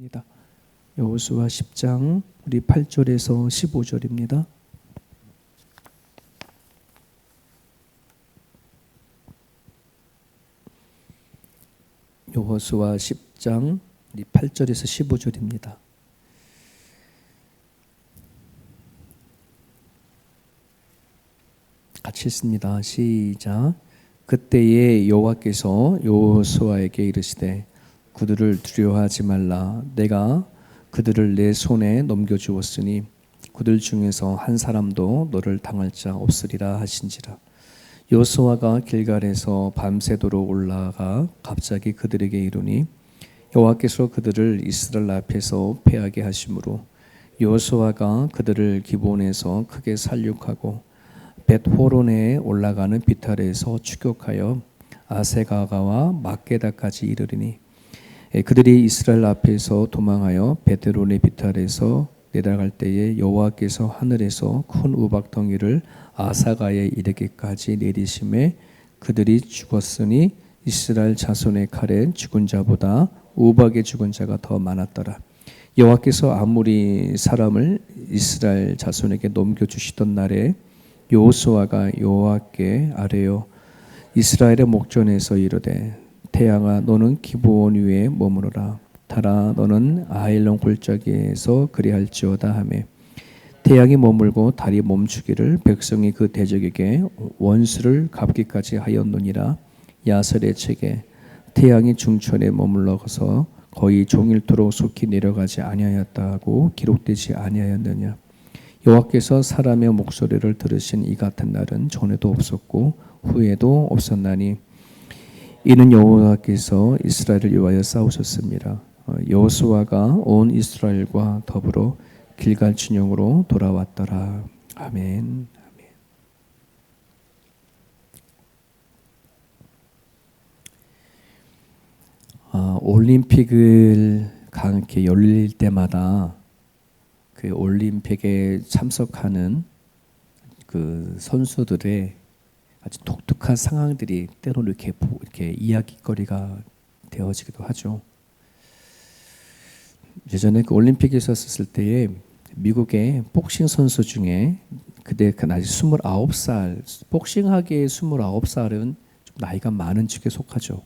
입니다. 여호수아 10장 우리 8절에서 15절입니다. 여호수아 10장 우리 8절에서 15절입니다. 같이 읽습니다. 시작. 그때에 여호와께서 여호수아에게 이르시되 그들을 두려워하지 말라. 내가 그들을 내 손에 넘겨주었으니 그들 중에서 한 사람도 너를 당할 자 없으리라 하신지라. 여호수아가 길갈에서 밤새도록 올라가 갑자기 그들에게 이르니 여호와께서 그들을 이스라엘 앞에서 패하게 하심으로 여호수아가 그들을 기본에서 크게 살육하고 벳호론에 올라가는 비탈에서 추격하여 아세가가와 막게다까지 이르리니 그들이 이스라엘 앞에서 도망하여 벳호론의 비탈에서 내려갈 때에 여호와께서 하늘에서 큰 우박덩이를 아사가에 이르기까지 내리심에 그들이 죽었으니 이스라엘 자손의 칼에 죽은 자보다 우박에 죽은 자가 더 많았더라. 여호와께서 아무리 사람을 이스라엘 자손에게 넘겨주시던 날에 여호수아가 여호와께 아뢰어 이스라엘의 목전에서 이르되 태양아 너는 기브온 위에 머무르라. 달아 너는 아일론 골짜기에서 그리할지어다 하매 태양이 머물고 달이 멈추기를 백성이 그 대적에게 원수를 갚기까지 하였느니라. 야설의 책에 태양이 중천에 머물러서 거의 종일토록 속히 내려가지 아니하였다고 기록되지 아니하였느냐. 여호와께서 사람의 목소리를 들으신 이 같은 날은 전에도 없었고 후에도 없었나니 이는 여호와께서 이스라엘을 위하여 싸우셨습니다. 여호수아가 온 이스라엘과 더불어 길갈 진영으로 돌아왔더라. 아멘. 올림픽을 이렇게 열릴 때마다 그 올림픽에 참석하는 그 선수들의 아주 독특한 상황들이 때로는 이렇게 이야기거리가 되어지기도 하죠. 예전에 그 올림픽에 있었을 때에 미국의 복싱 선수 중에 그때 나이 29살, 복싱하기에 29살은 좀 나이가 많은 측에 속하죠.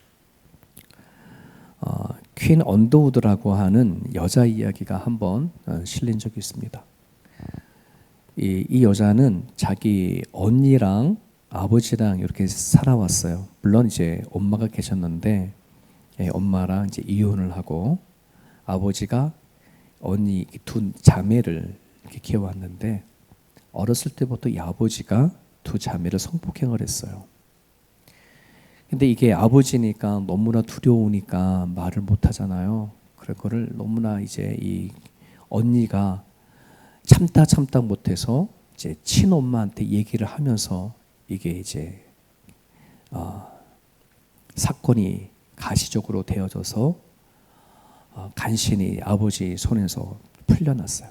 퀸 언더우드라고 하는 여자 이야기가 한번 실린 적이 있습니다. 이 여자는 자기 언니랑 아버지랑 이렇게 살아왔어요. 물론 이제 엄마가 계셨는데 엄마랑 이제 이혼을 하고 아버지가 언니 두 자매를 이렇게 키워왔는데 어렸을 때부터 이 아버지가 두 자매를 성폭행을 했어요. 근데 이게 아버지니까 너무나 두려우니까 말을 못 하잖아요. 그럴 거를 너무나 이제 이 언니가 참다 못해서 이제 친엄마한테 얘기를 하면서 이게 이제 사건이 가시적으로 되어져서 간신히 아버지 손에서 풀려났어요.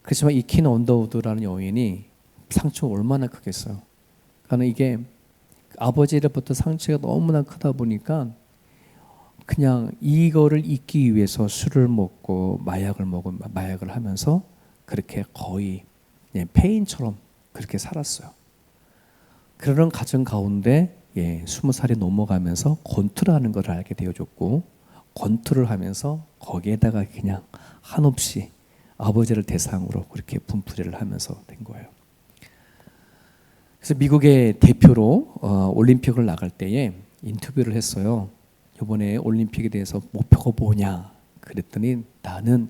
그렇지만 이 퀸 언더우드라는 여인이 상처가 얼마나 크겠어요. 그러니까 이게 아버지로부터 상처가 너무나 크다 보니까 그냥 이거를 잊기 위해서 술을 먹고 마약을 하면서 그렇게 거의 폐인처럼 그렇게 살았어요. 그런 가정 가운데 20살이 넘어가면서 권투라는 걸 알게 되어줬고 권투를 하면서 거기에다가 그냥 한없이 아버지를 대상으로 그렇게 분풀이를 하면서 된 거예요. 그래서 미국의 대표로 올림픽을 나갈 때에 인터뷰를 했어요. 이번에 올림픽에 대해서 목표가 뭐냐 그랬더니 나는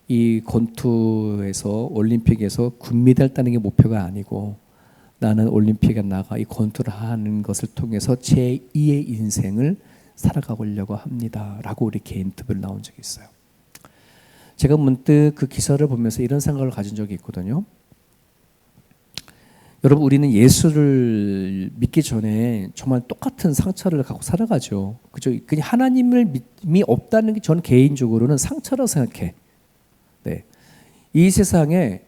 이 권투에서 올림픽에서 금메달 따는 게 목표가 아니고 나는 올림픽에 나가 이 권투를 하는 것을 통해서 제2의 인생을 살아가려고 합니다 라고 이렇게 인터뷰를 나온 적이 있어요. 제가 문득 그 기사를 보면서 이런 생각을 가진 적이 있거든요. 여러분 우리는 예수를 믿기 전에 정말 똑같은 상처를 갖고 살아가죠. 그죠? 그냥 하나님을 믿음이 없다는 게 저는 개인적으로는 상처라고 생각해. 네. 이 세상에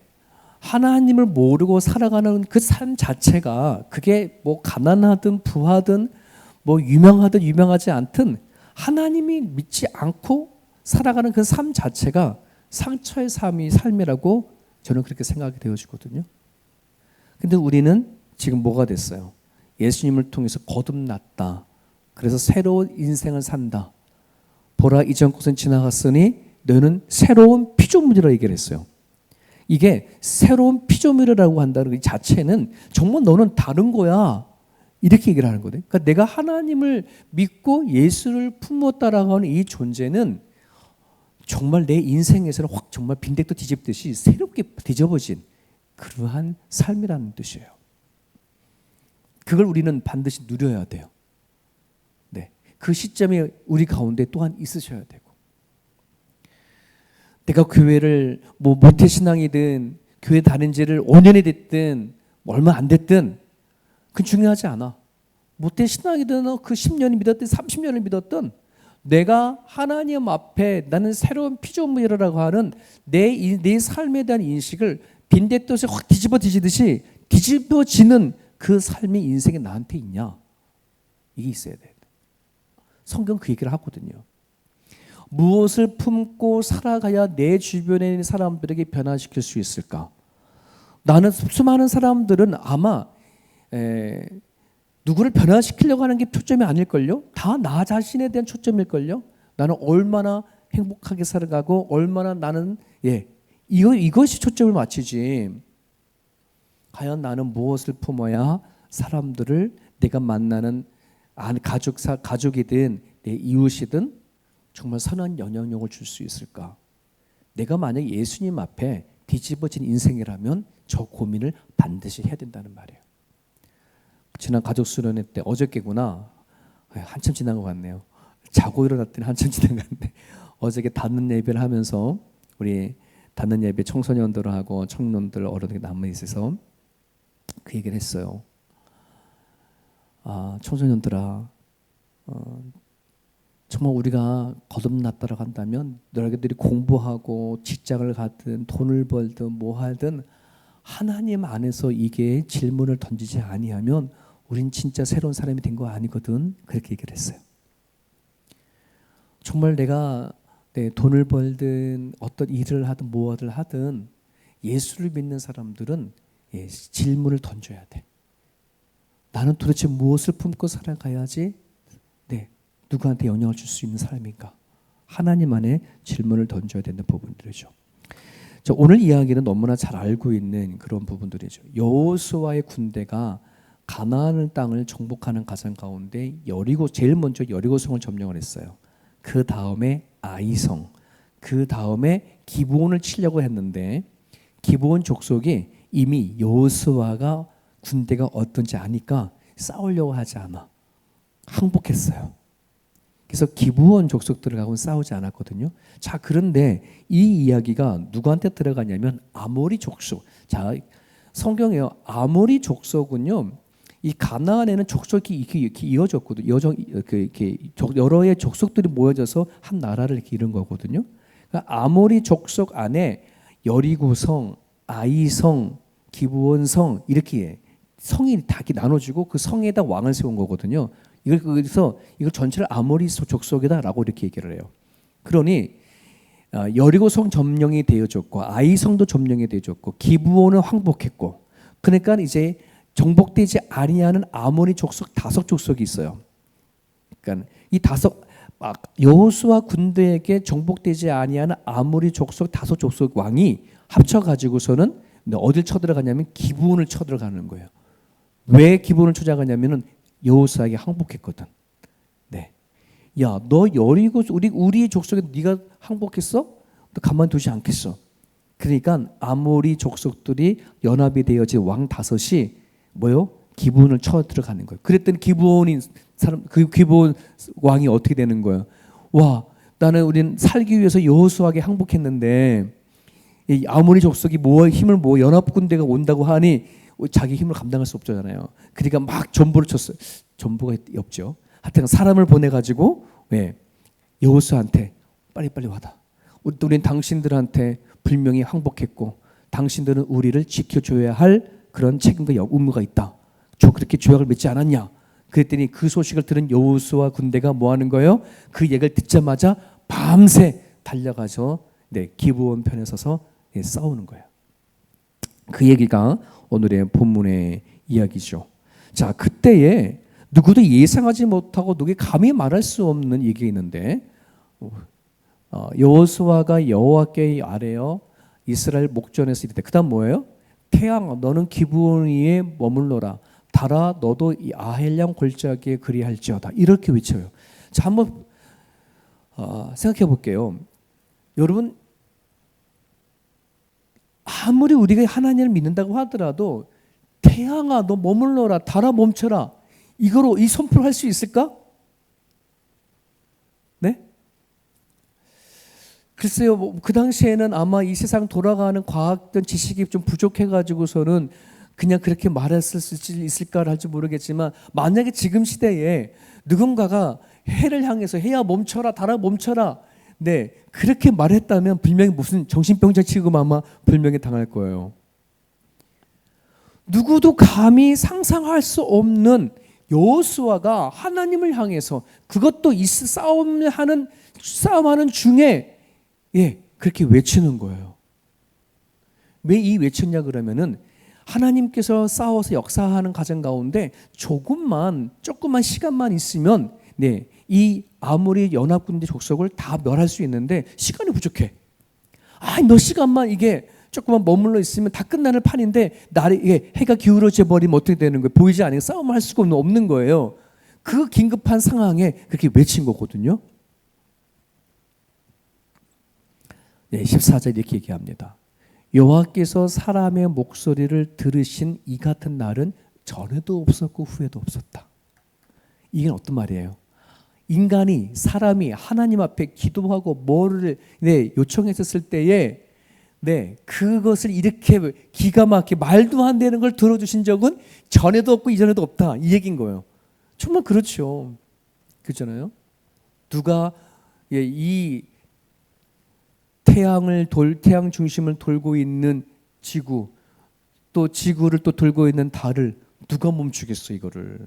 하나님을 모르고 살아가는 그 삶 자체가 그게 뭐 가난하든 부하든 뭐 유명하든 유명하지 않든 하나님이 믿지 않고 살아가는 그 삶 자체가 상처의 삶이라고 저는 그렇게 생각이 되어지거든요. 근데 우리는 지금 뭐가 됐어요? 예수님을 통해서 거듭났다. 그래서 새로운 인생을 산다. 보라, 이전 것은 지나갔으니 너는 새로운 피조물이라고 얘기를 했어요. 이게 새로운 피조물이라고 한다는 이 자체는 정말 너는 다른 거야. 이렇게 얘기를 하는 거거든요. 그러니까 내가 하나님을 믿고 예수를 품었다라고 하는 이 존재는 정말 내 인생에서는 확 정말 빈대떡 뒤집듯이 새롭게 뒤집어진 그러한 삶이라는 뜻이에요. 그걸 우리는 반드시 누려야 돼요. 네, 그 시점에 우리 가운데 또한 있으셔야 되고, 내가 교회를 뭐 모태신앙이든 교회 다닌 지를 5년이 됐든 얼마 안 됐든 그건 중요하지 않아. 모태신앙이든 그 10년을 믿었든 30년을 믿었든 내가 하나님 앞에 나는 새로운 피조물이라고 하는 내 삶에 대한 인식을 빈대떡에 확 뒤집어지듯이 뒤집어지는 그 삶의 인생이 나한테 있냐? 이게 있어야 돼. 성경 그 얘기를 하거든요. 무엇을 품고 살아가야 내 주변에 있는 사람들에게 변화시킬 수 있을까? 나는 수많은 사람들은 아마 누구를 변화시키려고 하는 게 초점이 아닐걸요? 다 나 자신에 대한 초점일걸요? 나는 얼마나 행복하게 살아가고 얼마나 나는 이것이 초점을 맞추지. 과연 나는 무엇을 품어야 사람들을 내가 만나는 가족이든 내 이웃이든 정말 선한 영향력을 줄 수 있을까? 내가 만약 예수님 앞에 뒤집어진 인생이라면 저 고민을 반드시 해야 된다는 말이에요. 지난 가족 수련회 때 어저께구나. 한참 지난 것 같네요. 자고 일어났더니 한참 지난 것 같네. 어저께 닫는 예배를 하면서 우리 닫는 예배 청소년들하고 청년들 어른들이 남아 있어서 그 얘기를 했어요. 청소년들아, 정말 우리가 거듭났다라고 한다면 너희들이 공부하고 직장을 가든 돈을 벌든 뭐 하든 하나님 안에서 이게 질문을 던지지 아니하면 우린 진짜 새로운 사람이 된 거 아니거든. 그렇게 얘기를 했어요. 정말 내가 돈을 벌든 어떤 일을 하든 뭐를 하든 예수를 믿는 사람들은 질문을 던져야 돼. 나는 도대체 무엇을 품고 살아가야지 누구한테 영향을 줄 수 있는 사람인가? 하나님 안에 질문을 던져야 되는 부분들이죠. 오늘 이야기는 너무나 잘 알고 있는 그런 부분들이죠. 여호수아의 군대가 가나안 땅을 정복하는 과정 가운데 제일 먼저 여리고성을 점령을 했어요. 그 다음에 아이성, 그 다음에 기브온을 치려고 했는데 기브온 족속이 이미 여호수아가 군대가 어떤지 아니까 싸우려고 하지 않아. 항복했어요. 그래서 기브온 족속들하고는 싸우지 않았거든요. 자, 그런데 이 이야기가 누구한테 들어가냐면 아모리 족속. 자, 성경에 아모리 족속은요, 이 가나안에는 족속이 이렇게 이어졌거든요. 여러의 족속들이 모여져서 한 나라를 이렇게 이룬 거거든요. 그러니까 아모리 족속 안에 여리고성, 아이성, 기브온성 이렇게 성이 다 이렇게 나눠지고 그 성에다 왕을 세운 거거든요. 그래서 이걸 전체를 아모리 족속이다라고 이렇게 얘기를 해요. 그러니 여리고성 점령이 되어졌고 아이성도 점령이 되어졌고 기브온은 황복했고, 그러니까 이제 정복되지 아니하는 아모리 족속 5족속이 있어요. 그러니까 이 여호수아 군대에게 정복되지 아니하는 아모리 족속 5족속 왕이 합쳐가지고서는 어딜 쳐들어가냐면 기브온을 쳐들어가는 거예요. 왜 기브온을 쳐들어가냐면은 여호수아에게 항복했거든. 네, 야, 너 여리고 우리 족속에 네가 항복했어? 너 가만두지 않겠어. 그러니까 아모리 족속들이 연합이 되어진 왕 5이 뭐요? 기브온을 쳐 들어가는 거예요. 그랬더니 기브온 왕이 어떻게 되는 거예요? 와, 우린 살기 위해서 여호수아에게 항복했는데 이 아모리 족속이 힘을 연합 군대가 온다고 하니 자기 힘을 감당할 수 없잖아요. 그러니까 막 전보를 쳤어요. 전보가 없죠. 하여튼 사람을 보내가지고 여호수아한테 빨리빨리 와라. 우린 당신들한테 분명히 항복했고 당신들은 우리를 지켜줘야 할 그런 책임과 의무가 있다. 저 그렇게 조약을 맺지 않았냐? 그랬더니 그 소식을 들은 여호수아 군대가 뭐 하는 거예요? 그 얘기를 듣자마자 밤새 달려가서 기브온 편에 서서 싸우는 거예요. 그 얘기가 오늘의 본문의 이야기죠. 자, 그때에 누구도 예상하지 못하고 누구에 감히 말할 수 없는 얘기가 있는데, 여호수아가 여호와께 아뢰어 이스라엘 목전에서 이르되, 그다음 뭐예요? 태양 너는 기브온 위에 머물러라. 달아 너도 이 아헬람 골짜기에 그리할지어다. 이렇게 외쳐요. 자, 한번 생각해 볼게요. 여러분, 아무리 우리가 하나님을 믿는다고 하더라도 태양아 너 머물러라, 달아 멈춰라, 이거로 이 선포를 할 수 있을까? 네? 글쎄요, 그 당시에는 아마 이 세상 돌아가는 과학적 지식이 좀 부족해가지고서는 그냥 그렇게 말했을 수 있을까 할지 모르겠지만, 만약에 지금 시대에 누군가가 해를 향해서 해야 멈춰라, 달아 멈춰라, 그렇게 말했다면 분명히 무슨 정신병자 취급 아마 불명예 당할 거예요. 누구도 감히 상상할 수 없는 여호수아가 하나님을 향해서, 그것도 싸움하는 중에 그렇게 외치는 거예요. 왜 이 외쳤냐 그러면은, 하나님께서 싸워서 역사하는 과정 가운데 조금만 시간만 있으면 이 아무리 연합군대 족속을 다 멸할 수 있는데 시간이 부족해. 몇 시간만 이게 조금만 머물러 있으면 다 끝나는 판인데, 이게 해가 기울어져 버리면 어떻게 되는 거예요? 보이지 않으니까 싸움을 할 수가 없는 거예요. 그 긴급한 상황에 그렇게 외친 거거든요. 14절 이렇게 얘기합니다. 여호와께서 사람의 목소리를 들으신 이 같은 날은 전에도 없었고 후에도 없었다. 이게 어떤 말이에요? 사람이 하나님 앞에 기도하고 뭐를 요청했었을 때에 그것을 이렇게 기가 막히게 말도 안 되는 걸 들어주신 적은 전에도 없고 이전에도 없다, 이 얘기인 거예요. 정말 그렇죠. 그렇잖아요. 누가 이 태양 중심을 돌고 있는 지구, 또 지구를 또 돌고 있는 달을 누가 멈추겠어, 이거를.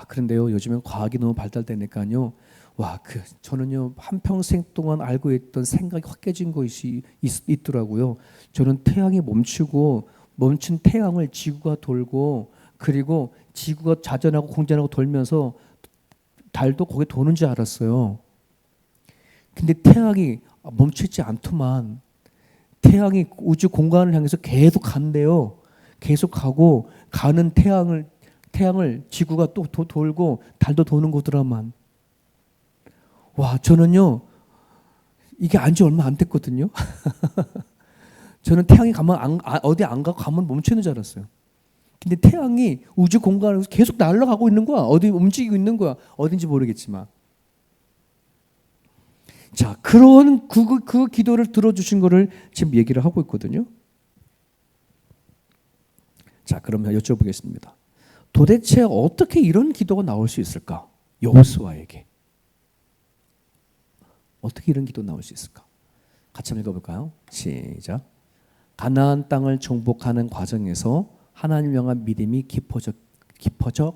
그런데요, 요즘엔 과학이 너무 발달되니까요, 저는요, 한평생 동안 알고 있던 생각이 확 깨진 것이 있더라고요. 저는 태양이 멈춘 태양을 지구가 돌고, 그리고 지구가 자전하고 공전하고 돌면서 달도 거기에 도는 줄 알았어요. 근데 태양이 멈추지 않더만, 태양이 우주 공간을 향해서 계속 간대요. 계속 가고, 가는 태양을 지구가 또 돌고 달도 도는 거더라만. 저는요, 이게 안지 얼마 안 됐거든요. 저는 태양이 가면 어디 안 가고 가면 멈추는 줄 알았어요. 근데 태양이 우주 공간에서 계속 날아가고 있는 거야. 어디 움직이고 있는 거야. 어딘지 모르겠지만. 자, 그런 그 기도를 들어주신 거를 지금 얘기를 하고 있거든요. 자, 그러면 여쭤보겠습니다. 도대체 어떻게 이런 기도가 나올 수 있을까? 여호수아에게. 어떻게 이런 기도 나올 수 있을까? 같이 한번 읽어볼까요? 시작. 가나안 땅을 정복하는 과정에서 하나님 향한 믿음이 깊어져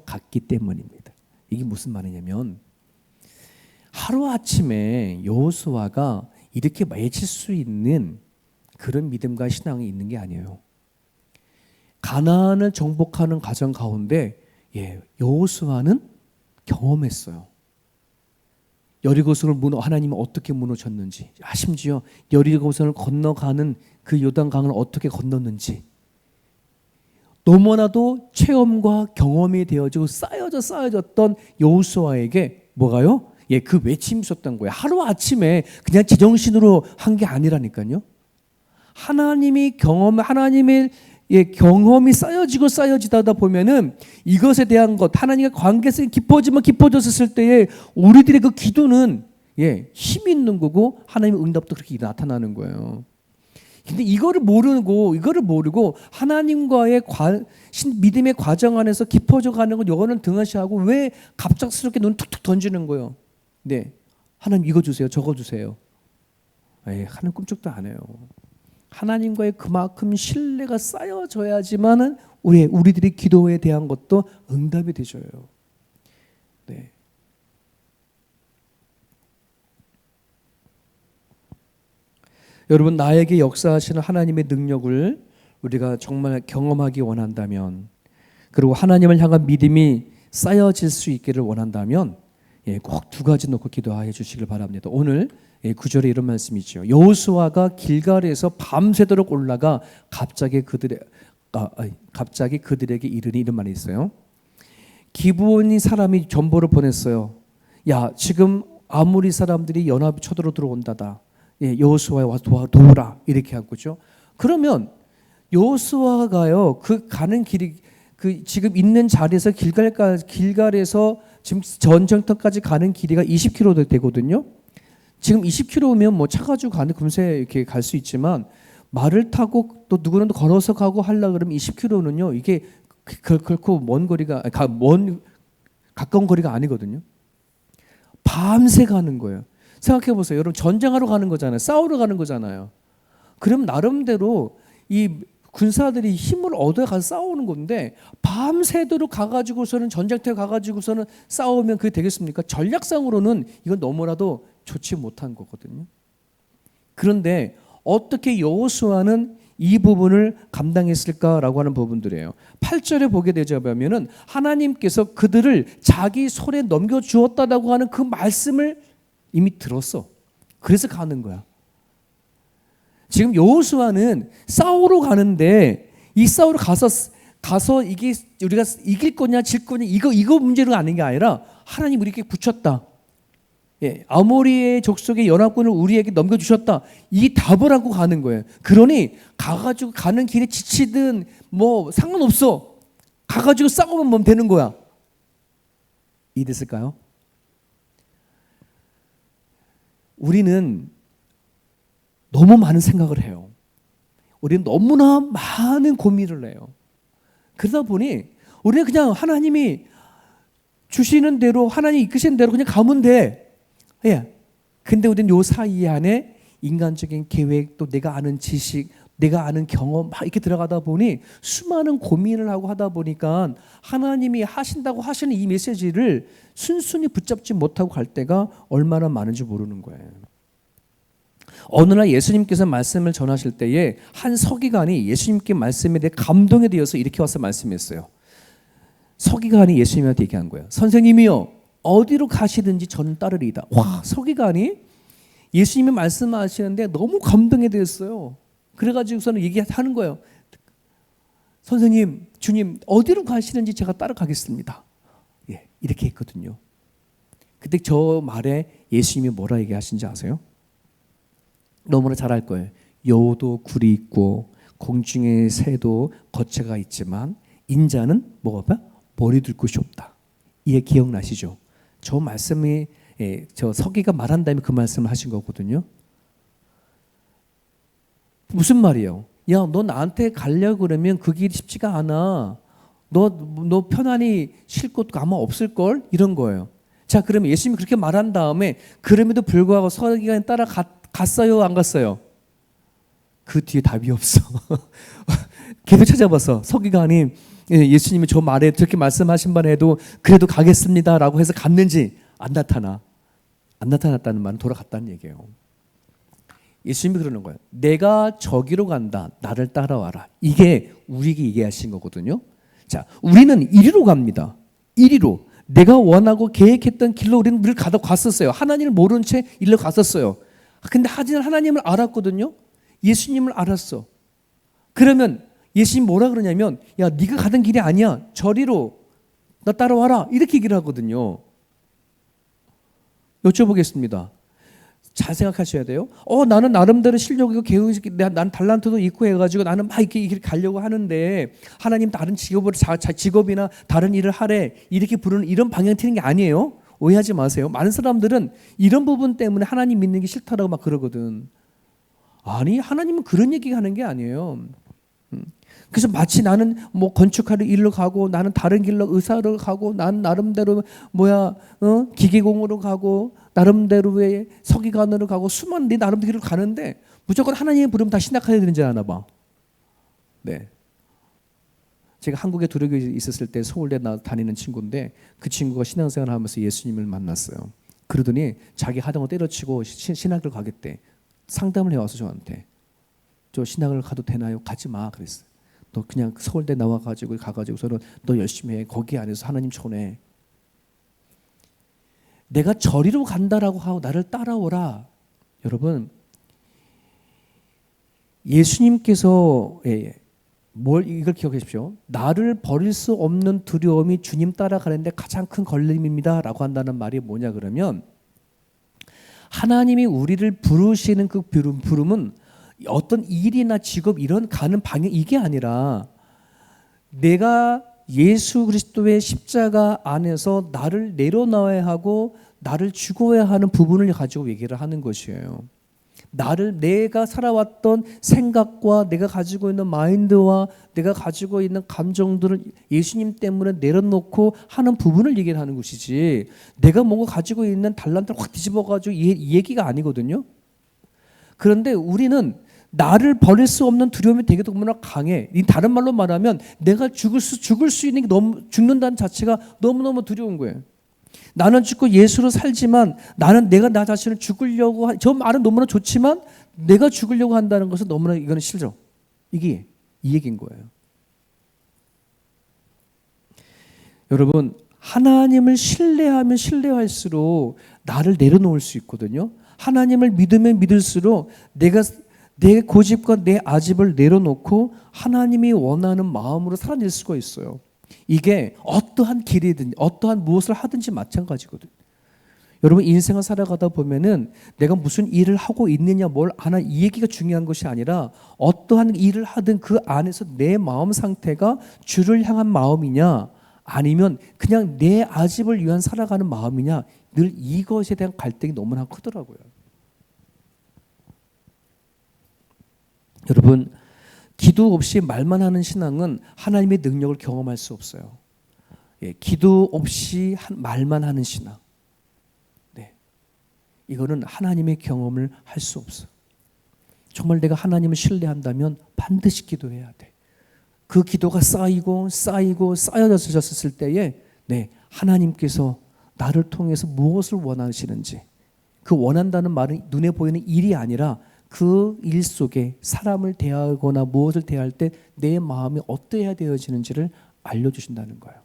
갔기 때문입니다. 이게 무슨 말이냐면, 하루아침에 여호수아가 이렇게 맺힐 수 있는 그런 믿음과 신앙이 있는 게 아니에요. 가나안을 정복하는 과정 가운데 여호수아는 경험했어요. 여리고성을 하나님은 어떻게 무너졌는지, 심지어 여리고성을 건너가는 그 요단강을 어떻게 건넜는지, 너무나도 체험과 경험이 되어지고 쌓여졌던 여호수아에게 뭐가요? 그 외침이 있었던 거예요. 하루아침에 그냥 제정신으로 한 게 아니라니까요. 하나님의 경험이 쌓여지다 보면은 이것에 대한 것, 하나님과 관계성이 깊어졌을 때에 우리들의 그 기도는 힘이 있는 거고, 하나님의 응답도 그렇게 나타나는 거예요. 근데 이거를 모르고 하나님과의 믿음의 과정 안에서 깊어져 가는 건 요거는 등한시하고, 왜 갑작스럽게 눈 툭툭 던지는 거예요? 하나님 이거 주세요, 저거 주세요. 하는 꿈쩍도 안 해요. 하나님과의 그만큼 신뢰가 쌓여져야지만은 우리들의 기도에 대한 것도 응답이 되셔요. 여러분, 나에게 역사하시는 하나님의 능력을 우리가 정말 경험하기 원한다면, 그리고 하나님을 향한 믿음이 쌓여질 수 있기를 원한다면, 꼭 두 가지 놓고 기도해 주시길 바랍니다. 오늘 9절에 이런 말씀이죠. 여호수아가 길갈에서 밤새도록 올라가 갑자기 그들에게 이르니, 이런 말이 있어요. 기브온이 사람이 전보를 보냈어요. 야, 지금 아모리 사람들이 연합이 쳐들어 들어온다다. 여호수아에 와서 도우라, 이렇게 한 거죠. 그러면 여호수아가요, 그 가는 길이, 그 지금 있는 자리에서 길갈에서 지금 전쟁터까지 가는 길이가 20km 되거든요. 지금 20km면 뭐 차 가지고 가는 금세 이렇게 갈 수 있지만, 말을 타고 또 누구는 걸어서 가고 하려 그러면 20km는요, 이게 결코 가까운 거리가 아니거든요. 밤새 가는 거예요. 생각해 보세요. 여러분, 전쟁하러 가는 거잖아요. 싸우러 가는 거잖아요. 그럼 나름대로 이 군사들이 힘을 얻어 가서 싸우는 건데, 밤새도록 가가지고서는 전쟁터에 가가지고서는 싸우면 그게 되겠습니까? 전략상으로는 이건 너무나도 좋지 못한 거거든요. 그런데 어떻게 여호수아는 이 부분을 감당했을까라고 하는 부분들이에요. 8절에 보게 되자면은 하나님께서 그들을 자기 손에 넘겨주었다라고 하는 그 말씀을 이미 들었어. 그래서 가는 거야. 지금 여호수아는 싸우러 가는데, 이 싸우러 가서 이게 우리가 이길 거냐 질 거냐 이거 문제가 아닌 게 아니라, 하나님 우리에게 붙였다. 아모리의 족속의 연합군을 우리에게 넘겨주셨다. 이 답을 하고 가는 거예요. 그러니 가가지고 가는 길에 지치든 뭐 상관없어. 가가지고 싸우면 되는 거야. 이랬을까요? 우리는 너무 많은 생각을 해요. 우리는 너무나 많은 고민을 해요. 그러다 보니 우리는 그냥 하나님이 주시는 대로, 하나님이 이끄시는 대로 그냥 가면 돼. 근데 우리는 요 사이 안에 인간적인 계획, 또 내가 아는 지식, 내가 아는 경험 막 이렇게 들어가다 보니 수많은 고민을 하고 하다 보니까 하나님이 하신다고 하시는 이 메시지를 순순히 붙잡지 못하고 갈 때가 얼마나 많은지 모르는 거예요. 어느 날 예수님께서 말씀을 전하실 때에 한 서기관이 예수님께 말씀에 대해 감동에 되어서 이렇게 와서 말씀했어요. 서기관이 예수님한테 얘기한 거예요. 선생님이요, 어디로 가시든지 저는 따르리이다. 와, 서기관이 예수님이 말씀하시는데 너무 감동에 되었어요. 그래가지고서는 얘기하는 거예요. 선생님, 주님, 어디로 가시는지 제가 따라가겠습니다. 이렇게 했거든요. 근데 저 말에 예수님이 뭐라 얘기하신지 아세요? 너무나 잘 알 거예요. 여우도 굴이 있고 공중의 새도 거처가 있지만 인자는 뭐가 봐? 머리 둘 곳이 없다. 이해 기억나시죠? 저 말씀이 저 서기가 말한 다음에 그 말씀을 하신 거거든요. 무슨 말이에요? 야, 너 나한테 가려고 그러면 그 길이 쉽지가 않아. 너 편안히 쉴 곳도 아마 없을걸? 이런 거예요. 자, 그러면 예수님이 그렇게 말한 다음에 그럼에도 불구하고 서기관이 따라 갔어요? 안 갔어요? 그 뒤에 답이 없어. 계속 찾아봐서 서기관이 예수님이 저 말에 저렇게 말씀하신 바 해도 그래도 가겠습니다라고 해서 갔는지 안 나타났다는 말은 돌아갔다는 얘기예요. 예수님이 그러는 거예요. 내가 저기로 간다. 나를 따라와라. 이게 우리에게 얘기하신 거거든요. 자, 우리는 이리로 갑니다. 이리로. 내가 원하고 계획했던 길로 우리는 늘 갔었어요. 하나님을 모른 채 일로 갔었어요. 근데 하나님을 알았거든요. 예수님을 알았어. 그러면 예수님 뭐라 그러냐면, 야, 네가 가던 길이 아니야. 저리로 나 따라와라. 이렇게 얘기를 하거든요. 여쭤보겠습니다. 잘 생각하셔야 돼요. 나는 나름대로 실력이고 계획이, 난 달란트도 있고 해가지고 나는 막 이렇게 가려고 하는데 하나님 다른 직업이나 다른 일을 하래. 이렇게 부르는 이런 방향 트는 게 아니에요. 오해하지 마세요. 많은 사람들은 이런 부분 때문에 하나님 믿는 게 싫다라고 막 그러거든. 아니, 하나님은 그런 얘기 하는 게 아니에요. 그래서 마치 나는 뭐 건축하러 일로 가고, 나는 다른 길로 의사로 가고, 나는 나름대로 기계공으로 가고, 나름대로의 서기관으로 가고, 수많은 네 나름대로 가는데 무조건 하나님의 부름 다 신학해야 되는지 아나 봐. 네. 제가 한국에 두려고 있었을 때 서울대 다니는 친구인데, 그 친구가 신앙생활을 하면서 예수님을 만났어요. 그러더니 자기 하던 거 때려치고 신학을 가겠대. 상담을 해와서 저한테 저 신학을 가도 되나요? 가지 마 그랬어요. 너 그냥 서울대 가가지고서는 너 열심히 해. 거기 안에서 하나님 전해. 내가 저리로 간다라고 하고 나를 따라오라. 여러분 예수님께서 이걸 기억해 주십시오. 나를 버릴 수 없는 두려움이 주님 따라가는데 가장 큰 걸림입니다 라고 한다는 말이 뭐냐 그러면 하나님이 우리를 부르시는 그 부름은 어떤 일이나 직업 이런 가는 방향 이게 아니라 내가 예수 그리스도의 십자가 안에서 나를 내려놔야 하고 나를 죽어야 하는 부분을 가지고 얘기를 하는 것이에요. 내가 살아왔던 생각과 내가 가지고 있는 마인드와 내가 가지고 있는 감정들을 예수님 때문에 내려놓고 하는 부분을 얘기를 하는 것이지 내가 뭔가 가지고 있는 달란트를 확 뒤집어가지고 이 얘기가 아니거든요. 그런데 우리는 나를 버릴 수 없는 두려움이 되게 너무나 강해. 다른 말로 말하면 내가 죽을 수 있는 게 죽는다는 자체가 너무너무 두려운 거예요. 나는 죽고 예수로 살지만 나는 내가 나 자신을 죽으려고 저 말은 너무나 좋지만 내가 죽으려고 한다는 것은 너무나 이거는 싫어. 이게 이 얘기인 거예요. 여러분 하나님을 신뢰하면 신뢰할수록 나를 내려놓을 수 있거든요. 하나님을 믿으면 믿을수록 내가 내 고집과 내 아집을 내려놓고 하나님이 원하는 마음으로 살아낼 수가 있어요. 이게 어떠한 길이든 어떠한 무엇을 하든지 마찬가지거든. 여러분 인생을 살아가다 보면은 내가 무슨 일을 하고 있느냐 뭘 하나 이 얘기가 중요한 것이 아니라 어떠한 일을 하든 그 안에서 내 마음 상태가 주를 향한 마음이냐 아니면 그냥 내 아집을 위한 살아가는 마음이냐 늘 이것에 대한 갈등이 너무나 크더라고요. 여러분 기도 없이 말만 하는 신앙은 하나님의 능력을 경험할 수 없어요. 기도 없이 말만 하는 신앙. 이거는 하나님의 경험을 할 수 없어. 정말 내가 하나님을 신뢰한다면 반드시 기도해야 돼. 그 기도가 쌓여졌을 때에 하나님께서 나를 통해서 무엇을 원하시는지 그 원한다는 말은 눈에 보이는 일이 아니라 그 일 속에 사람을 대하거나 무엇을 대할 때 내 마음이 어떠해야 되어지는지를 알려주신다는 거예요.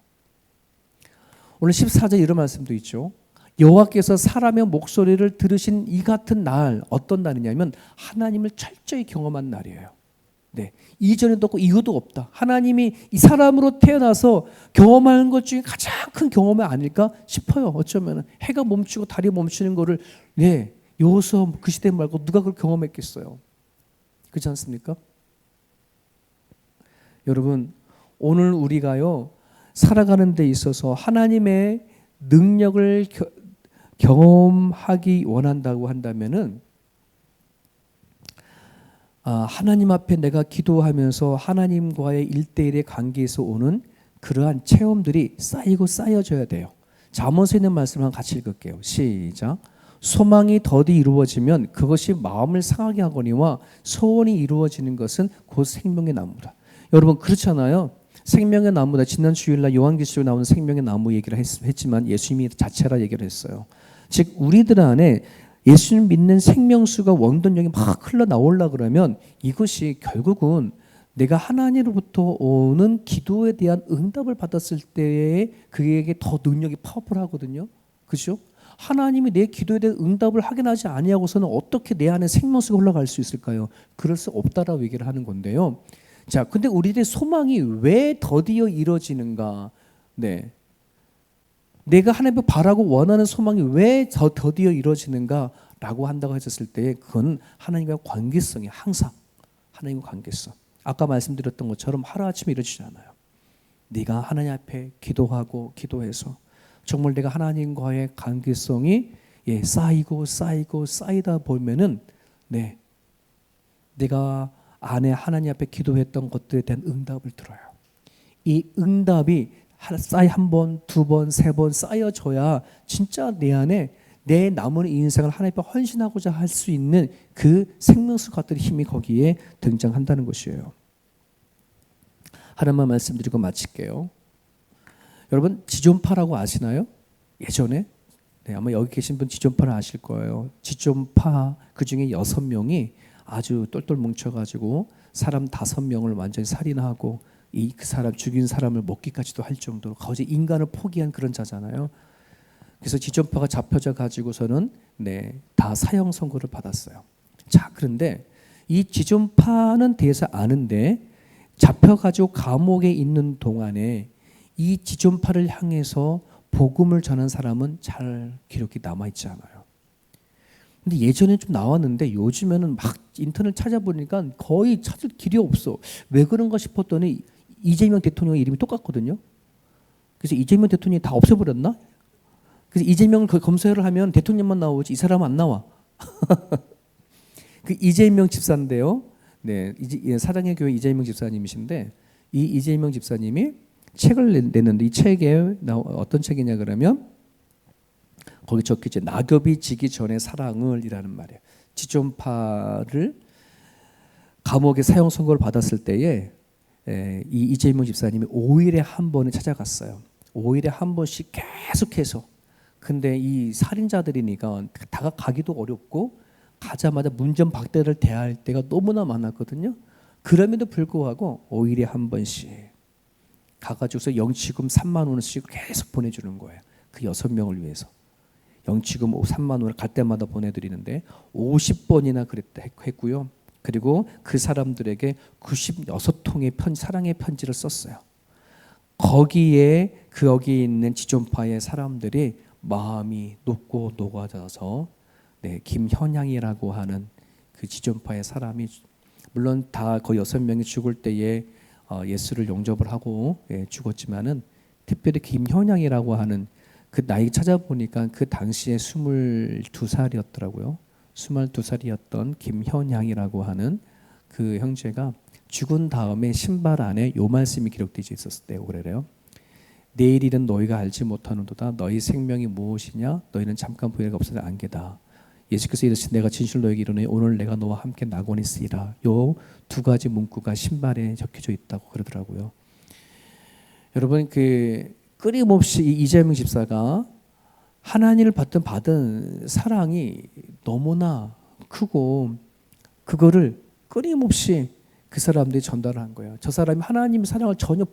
오늘 14절 이런 말씀도 있죠. 여호와께서 사람의 목소리를 들으신 이 같은 날 어떤 날이냐면 하나님을 철저히 경험한 날이에요. 이전에도 없고 이후도 없다. 하나님이 이 사람으로 태어나서 경험하는 것 중에 가장 큰 경험이 아닐까 싶어요. 어쩌면 해가 멈추고 달이 멈추는 거를 여호수아 그 시대 말고 누가 그걸 경험했겠어요. 그렇지 않습니까? 여러분 오늘 우리가요 살아가는 데 있어서 하나님의 능력을 경험하기 원한다고 한다면은 하나님 앞에 내가 기도하면서 하나님과의 1대1의 관계에서 오는 그러한 체험들이 쌓여져야 돼요. 잠언서에 있는 말씀을 같이 읽을게요. 시작. 소망이 더디 이루어지면 그것이 마음을 상하게 하거니와 소원이 이루어지는 것은 곧 생명의 나무라. 여러분 그렇잖아요. 생명의 나무다. 지난 주일날 요한계시록에 나오는 생명의 나무 얘기를 했지만 예수님이 자체라 얘기를 했어요. 즉 우리들 안에 예수님 믿는 생명수가 원동력이 막 흘러나오려 그러면 이것이 결국은 내가 하나님으로부터 오는 기도에 대한 응답을 받았을 때에 그에게 더 능력이 파워풀하거든요. 그렇죠? 하나님이 내 기도에 대한 응답을 확인하지 아니하고서는 어떻게 내 안에 생명수가 흘러갈 수 있을까요? 그럴 수 없다라고 얘기를 하는 건데요. 자, 근데 우리들의 소망이 왜 더디어 이루어지는가? 내가 하나님을 바라고 원하는 소망이 왜 더디어 이루어지는가라고 한다고 했었을 때 그건 하나님과의 관계성이 항상 하나님과 관계성. 아까 말씀드렸던 것처럼 하루아침에 이루어지지 않아요. 네가 하나님 앞에 기도하고 기도해서 정말 내가 하나님과의 관계성이 쌓이다 보면은 내가 안에 하나님 앞에 기도했던 것들에 대한 응답을 들어요. 이 응답이 한 번, 두 번, 세 번 쌓여져야 진짜 내 안에 내 남은 인생을 하나님 앞에 헌신하고자 할 수 있는 그 생명수 같은 힘이 거기에 등장한다는 것이에요. 하나만 말씀드리고 마칠게요. 여러분 지존파라고 아시나요? 예전에 아마 여기 계신 분 지존파를 아실 거예요. 지존파 그 중에 6명이 아주 똘똘 뭉쳐가지고 사람 5명을 완전히 살인하고 그 사람 죽인 사람을 먹기까지도 할 정도로 거의 인간을 포기한 그런 자잖아요. 그래서 지존파가 잡혀져 가지고서는 다 사형 선고를 받았어요. 자, 그런데 이 지존파는 대해서 아는데 잡혀가지고 감옥에 있는 동안에 이 지존파를 향해서 복음을 전한 사람은 잘 기록이 남아있지 않아요. 근데 예전에 좀 나왔는데 요즘에는 막 인터넷 찾아보니까 거의 찾을 길이 없어. 왜 그런가 싶었더니 이재명 대통령 이름이 똑같거든요. 그래서 이재명 대통령이 다 없애버렸나? 그래서 이재명을 검색을 하면 대통령만 나오지 이 사람은 안 나와. 그 이재명 집사인데요. 사랑의 교회 이재명 집사님이신데 이 이재명 집사님이 책을 냈는데 이 책에 어떤 책이냐 그러면 거기 적혀있죠. 낙엽이 지기 전에 사랑을 이라는 말이에요. 지존파를 감옥에 사형 선고를 받았을 때에 이 이재명 집사님이 5일에 한 번을 찾아갔어요. 5일에 한 번씩 계속해서. 근데 이 살인자들이니까 다가가기도 어렵고 가자마자 문전박대를 대할 때가 너무나 많았거든요. 그럼에도 불구하고 5일에 한 번씩 가가지고서 영치금 3만 원씩 계속 보내주는 거예요. 그 6명을 위해서. 영치금 3만 원을 갈 때마다 보내드리는데 50번이나 했고요. 그리고 그 사람들에게 96통의 사랑의 편지를 썼어요. 거기에 거기 있는 지존파의 사람들이 마음이 녹고 녹아져서 김현양이라고 하는 그 지존파의 사람이 물론 다 거의 6명이 죽을 때에 예수를 용접을 하고 죽었지만은 특별히 김현양이라고 하는 그 나이 찾아보니까 그 당시에 22살이었더라고요. 22살이었던 김현양이라고 하는 그 형제가 죽은 다음에 신발 안에 요 말씀이 기록되어 있었대요. 그래요. 내일 일은 너희가 알지 못하는도다. 너희 생명이 무엇이냐? 너희는 잠깐 보혜가 없어서 안개다. 예수께서 이르시되 내가 진실로 너에게 이르노니 오늘 내가 너와 함께 낙원에 있으리라. 요 2가지 문구가 신발에 적혀져 있다고 그러더라고요. 여러분 끊임없이 이재명 집사가 하나님을 받은 사랑이 너무나 크고 그거를 끊임없이 그 사람들이 전달한 거예요. 저 사람이 하나님의 사랑을 전혀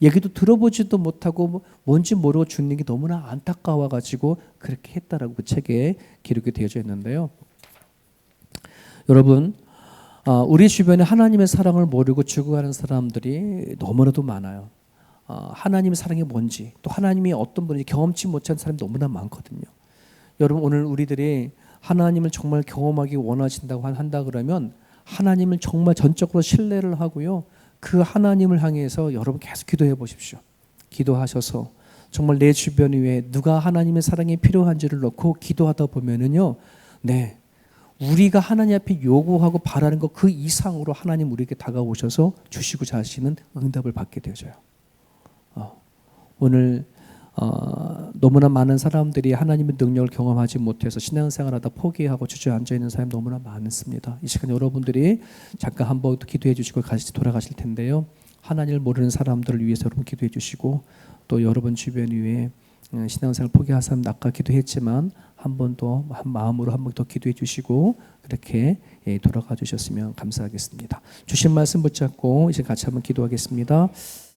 얘기도 들어보지도 못하고 뭔지 모르고 죽는 게 너무나 안타까워가지고 그렇게 했다라고 그 책에 기록이 되어져 있는데요. 여러분, 우리 주변에 하나님의 사랑을 모르고 죽어가는 사람들이 너무나도 많아요. 하나님의 사랑이 뭔지 또 하나님이 어떤 분인지 경험치 못한 사람이 너무나 많거든요. 여러분 오늘 우리들이 하나님을 정말 경험하기 원하신다고 한다 그러면 하나님을 정말 전적으로 신뢰를 하고요. 그 하나님을 향해서 여러분 계속 기도해 보십시오. 기도하셔서 정말 내 주변 위에 누가 하나님의 사랑이 필요한지를 놓고 기도하다 보면은요. 우리가 하나님 앞에 요구하고 바라는 것 그 이상으로 하나님 우리에게 다가오셔서 주시고 자시는 응답을 받게 되어져요. 오늘 너무나 많은 사람들이 하나님의 능력을 경험하지 못해서 신앙생활하다 포기하고 주저앉아 있는 사람이 너무나 많습니다. 이 시간 여러분들이 잠깐 한번 기도해 주시고 같이 돌아가실 텐데요. 하나님을 모르는 사람들을 위해서 여러분 기도해 주시고 또 여러분 주변 위에 신앙생활 포기한 사람 아까 기도했지만 한 번 더 한 마음으로 한 번 더 기도해 주시고 그렇게 돌아가 주셨으면 감사하겠습니다. 주신 말씀 붙잡고 이제 같이 한번 기도하겠습니다.